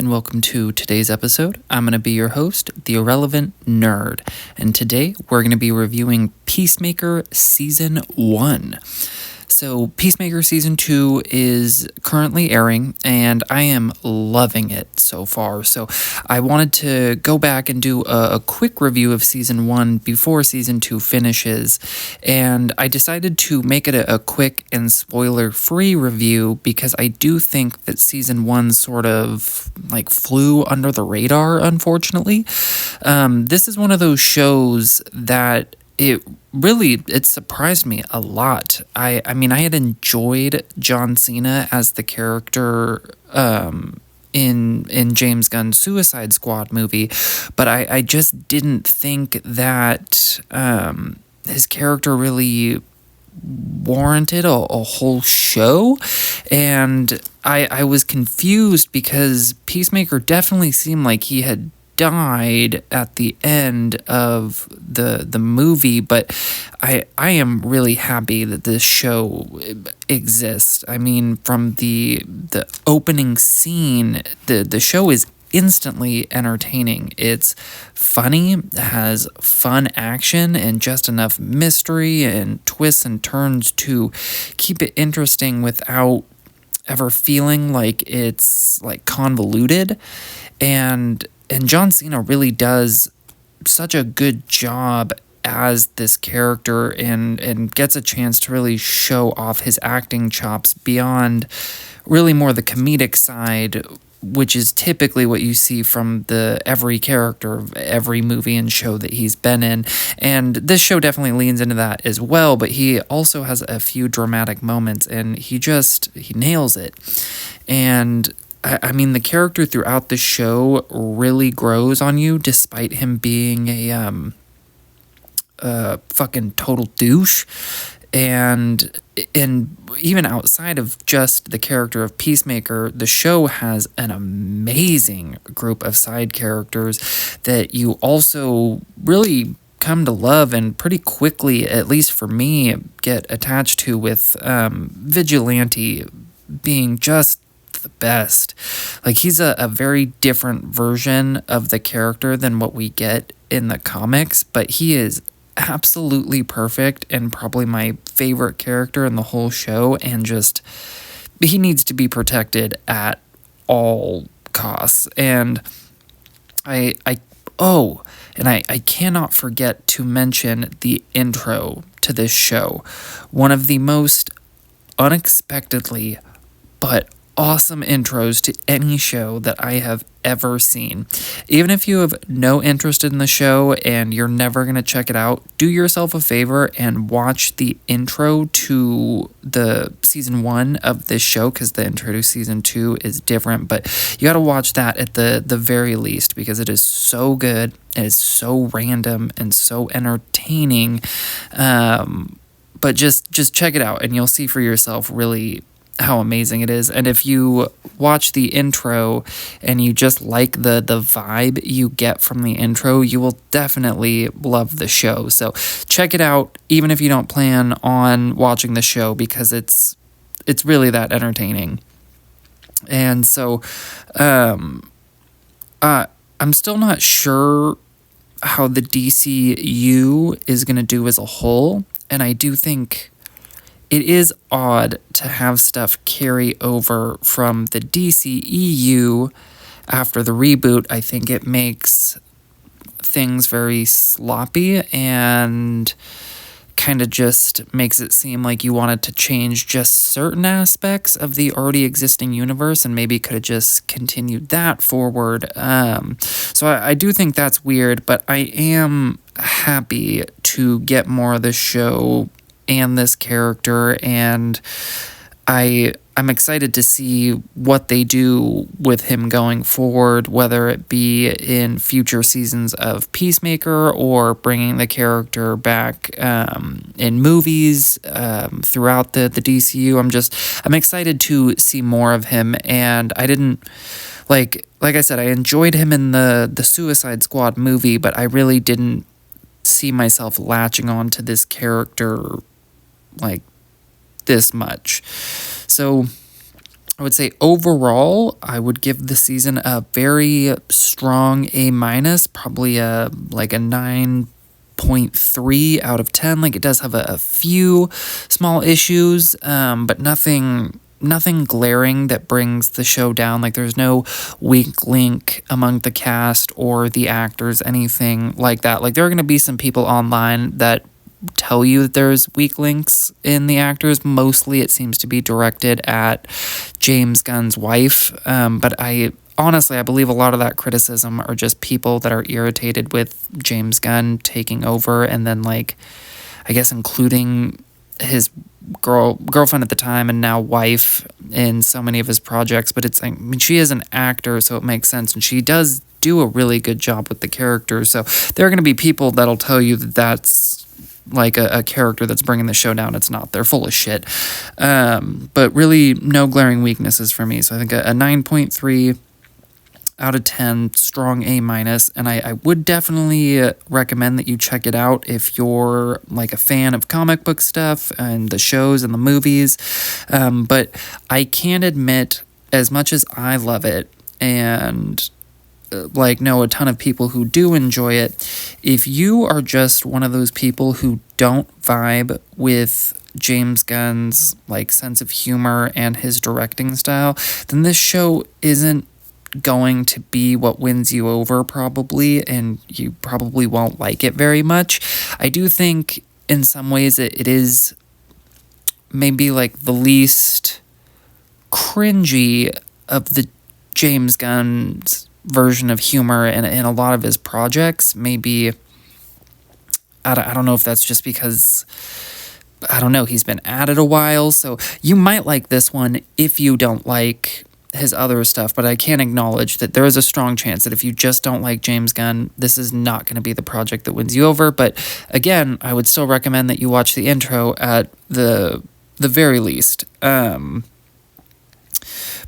and welcome to today's episode. I'm going to be your host, the Irrelevant Nerd, and today we're going to be reviewing Peacemaker Season 1. So, Peacemaker Season 2 is currently airing, and I am loving it so far. So, I wanted to go back and do a quick review of Season 1 before Season 2 finishes, and I decided to make it a quick and spoiler-free review because I do think that Season 1 sort of, flew under the radar, unfortunately. This is one of those shows that it surprised me a lot. I mean, I had enjoyed John Cena as the character in James Gunn's Suicide Squad movie, but I just didn't think that his character really warranted a whole show, and I was confused because Peacemaker definitely seemed like he had died at the end of the movie, but I am really happy that this show exists. I mean, from the opening scene, the show is instantly entertaining. It's funny, has fun action, and just enough mystery and twists and turns to keep it interesting without ever feeling like it's convoluted. And John Cena really does such a good job as this character and gets a chance to really show off his acting chops beyond really more the comedic side, which is typically what you see from every character of every movie and show that he's been in. And this show definitely leans into that as well, but he also has a few dramatic moments, and he nails it. And I mean, the character throughout the show really grows on you, despite him being a fucking total douche. And even outside of just the character of Peacemaker, the show has an amazing group of side characters that you also really come to love and pretty quickly, at least for me, get attached to, with Vigilante being just the best. He's a very different version of the character than what we get in the comics, but he is absolutely perfect and probably my favorite character in the whole show, and just he needs to be protected at all costs. And I cannot forget to mention the intro to this show. One of the most unexpectedly but awesome intros to any show that I have ever seen. Even if you have no interest in the show and you're never going to check it out, do yourself a favor and watch the intro to the season 1 of this show, because the intro to season 2 is different, but you got to watch that at the very least, because it is so good, it is so random and so entertaining. But just check it out and you'll see for yourself really how amazing it is. And if you watch the intro and you just like the vibe you get from the intro, you will definitely love the show. So check it out, even if you don't plan on watching the show, because it's really that entertaining. And so I'm still not sure how the DCU is going to do as a whole, and I do think it is odd to have stuff carry over from the DCEU after the reboot. I think it makes things very sloppy and kind of just makes it seem like you wanted to change just certain aspects of the already existing universe and maybe could have just continued that forward. So I do think that's weird, but I am happy to get more of the show and this character, and I'm excited to see what they do with him going forward, whether it be in future seasons of Peacemaker or bringing the character back in movies throughout the DCU. I'm excited to see more of him, and I didn't like I said, I enjoyed him in the Suicide Squad movie, but I really didn't see myself latching on to this character this much. So I would say overall, I would give the season a very strong A minus, probably a like a 9.3 out of 10. Like it does have a few small issues, but nothing glaring that brings the show down. Like there's no weak link among the cast or the actors, anything like that. Like there are going to be some people online that tell you that there's weak links in the actors. Mostly it seems to be directed at James Gunn's wife, but I believe a lot of that criticism are just people that are irritated with James Gunn taking over and then like I guess including his girlfriend at the time and now wife in so many of his projects. But it's like, I mean, she is an actor, so it makes sense, and she does do a really good job with the character. So there are going to be people that'll tell you that that's like a character that's bringing the show down. It's not. They're full of shit. But really no glaring weaknesses for me. So I think a 9.3 out of 10, strong A minus, and I would definitely recommend that you check it out if you're like a fan of comic book stuff and the shows and the movies. But I can admit, as much as I love it and like know a ton of people who do enjoy it, if you are just one of those people who don't vibe with James Gunn's like sense of humor and his directing style, then this show isn't going to be what wins you over probably, and you probably won't like it very much. I do think in some ways it is maybe like the least cringy of the James Gunn's version of humor in a lot of his projects. Maybe I don't know if that's just because I don't know, he's been at it a while, so you might like this one if you don't like his other stuff. But I can acknowledge that there is a strong chance that if you just don't like James Gunn, this is not going to be the project that wins you over. But again, I would still recommend that you watch the intro at the very least. But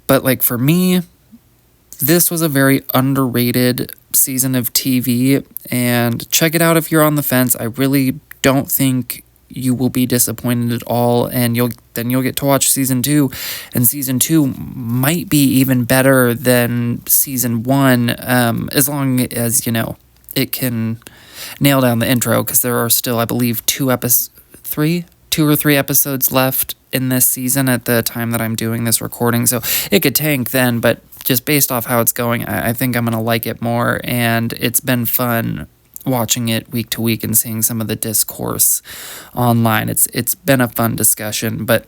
like for me, this was a very underrated season of TV, and check it out if you're on the fence. I really don't think you will be disappointed at all, and you'll get to watch season 2, and season 2 might be even better than season 1, as long as, you know, it can nail down the intro, because there are still, I believe, 2 or 3 episodes left in this season at the time that I'm doing this recording, so it could tank then. But just based off how it's going, I think I'm going to like it more, and it's been fun watching it week to week and seeing some of the discourse online. It's been a fun discussion. But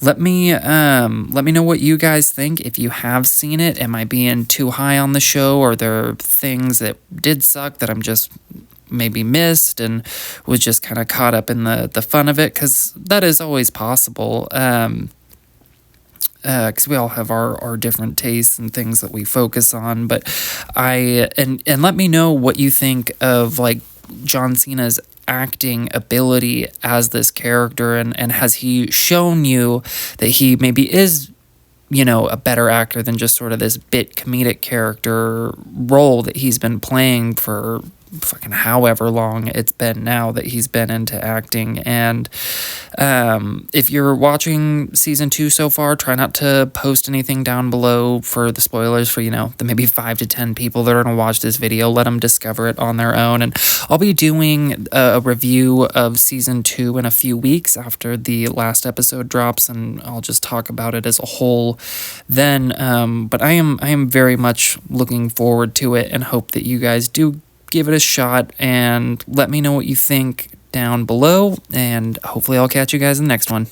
let me know what you guys think. If you have seen it, am I being too high on the show, or there are things that did suck that I'm just maybe missed and was just kind of caught up in the fun of it, because that is always possible. Because we all have our different tastes and things that we focus on. But and let me know what you think of like John Cena's acting ability as this character, and has he shown you that he maybe is, you know, a better actor than just sort of this bit comedic character role that he's been playing for fucking however long it's been now that he's been into acting. And if you're watching season 2 so far, try not to post anything down below for the spoilers for, you know, the maybe 5 to 10 people that are going to watch this video. Let them discover it on their own. And I'll be doing a review of season 2 in a few weeks after the last episode drops, and I'll just talk about it as a whole then. But I am very much looking forward to it, and hope that you guys do give it a shot, and let me know what you think down below, and hopefully I'll catch you guys in the next one.